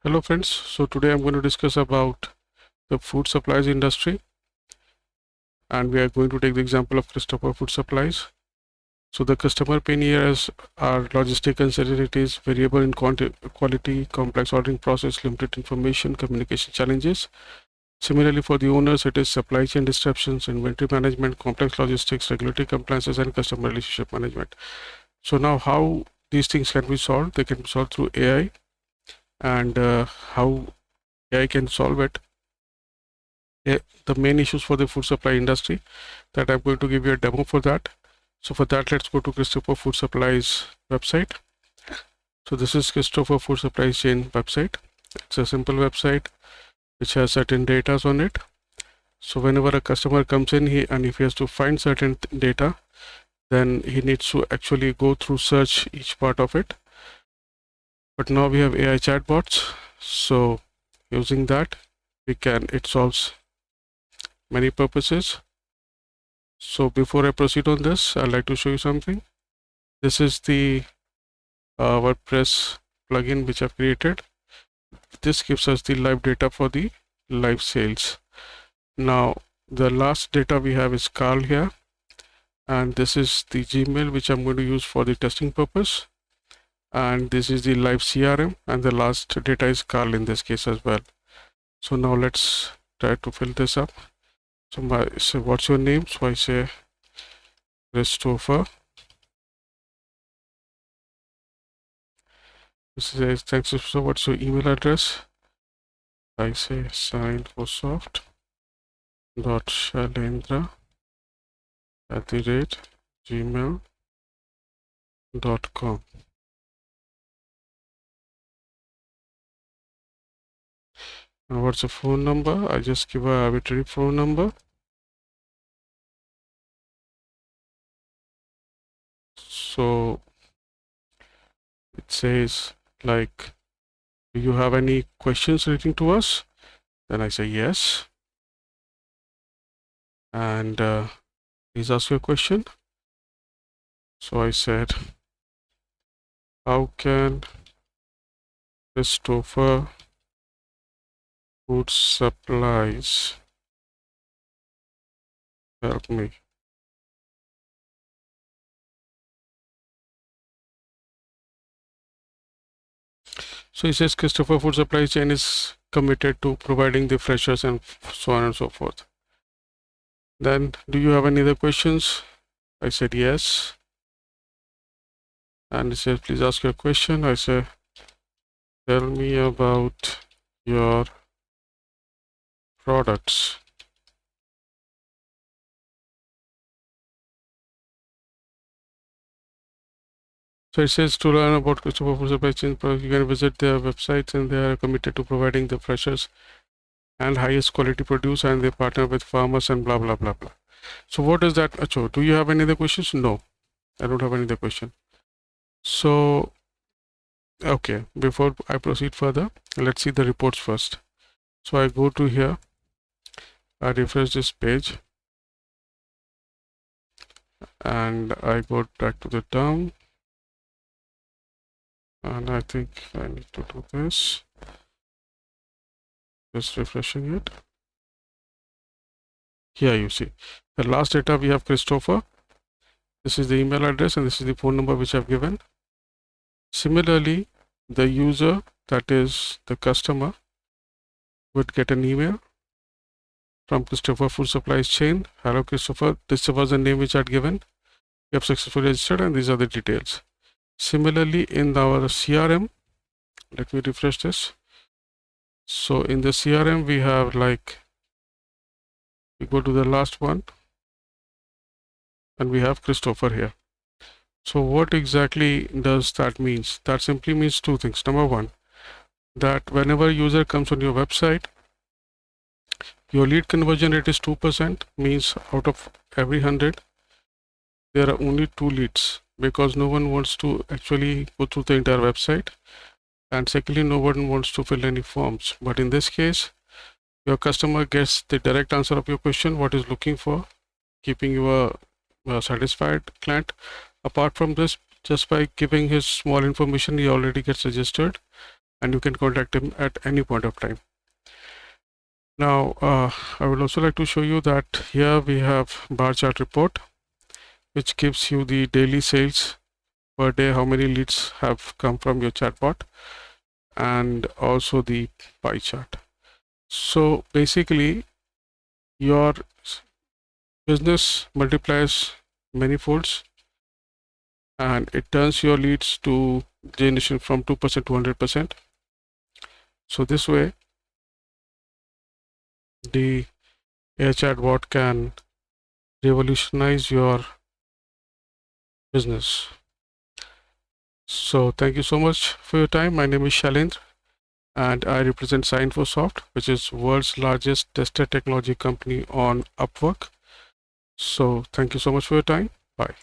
Hello friends, so today I'm going to discuss about the food supplies industry, and we are going to take the example of Christopher Food Supplies. So the customer pain areas are logistic uncertainties, variable in quality, complex ordering process, limited information, communication challenges. Similarly, for the owners, it is supply chain disruptions, inventory management, complex logistics, regulatory compliances, and customer relationship management. So now how these things can be solved? They can be solved through AI, and how AI can solve it. The main issues for the food supply industry, that I'm going to give you a demo for that. So for that, let's go to Christopher Food Supplies website. So this is Christopher Food Supplies chain website. It's a simple website which has certain data on it. So whenever a customer comes in, and if he has to find certain data, then he needs to actually go through search each part of it. But now we have AI chatbots. So using that, it solves many purposes. So before I proceed on this, I'd like to show you something. This is the WordPress plugin which I've created. This gives us the live data for the live sales. Now the last data we have is Carl here, and this is the Gmail which I'm going to use for the testing purpose, and this is the live CRM, and the last data is Carl in this case as well. So now let's try to fill this up. So what's your name? So I say Christopher. This is thanks. So what's your email address? I say scienceforsoft.shalendra@gmail.com. Now what's the phone number? I just give a arbitrary phone number. So it says like, do you have any questions relating to us? Then I say yes. And please ask your question. So I said, how can Christopher Food Supplies help me? So he says Christopher Food Supply Chain is committed to providing the freshers and so on and so forth. Then, do you have any other questions? I said yes. And he says, please ask your question. I say, tell me about your products. So it says, to learn about Christopher Food Supply Chain products, you can visit their websites, and they are committed to providing the freshers and highest quality produce, and they partner with farmers and blah blah blah blah. So what does that show? Do you have any other questions? No, I don't have any other question. So okay, before I proceed further, let's see the reports first. So I go to here, I refresh this page, and I go back to the term, and I think I need to do this, just refreshing it. Here you see the last data we have Christopher. This is the email address, and this is the phone number which I've given. Similarly, the user, that is the customer, would get an email from Christopher Food Supplies Chain. Hello Christopher, this was the name which I had given. You have successfully registered, and these are the details. Similarly, in our CRM, let me refresh this. So in the CRM, we have like, we go to the last one, and we have Christopher here. So what exactly does that means? That simply means two things. Number one, that whenever a user comes on your website, your lead conversion rate is 2%, means out of every 100, there are only 2 leads, because no one wants to actually go through the entire website, and secondly, no one wants to fill any forms. But in this case, your customer gets the direct answer of your question, what is looking for, keeping you a satisfied client. Apart from this, just by giving his small information, he already gets registered, and you can contact him at any point of time. Now, I would also like to show you that here we have bar chart report, which gives you the daily sales per day, how many leads have come from your chatbot, and also the pie chart. So basically, your business multiplies many folds, and it turns your leads to generation from 2% to 100%. So this way, the AI chatbot can revolutionize your business. So thank you so much for your time. My name is Shailendra, and I represent SciInfosoft, which is world's largest tested technology company on Upwork. So thank you so much for your time. Bye.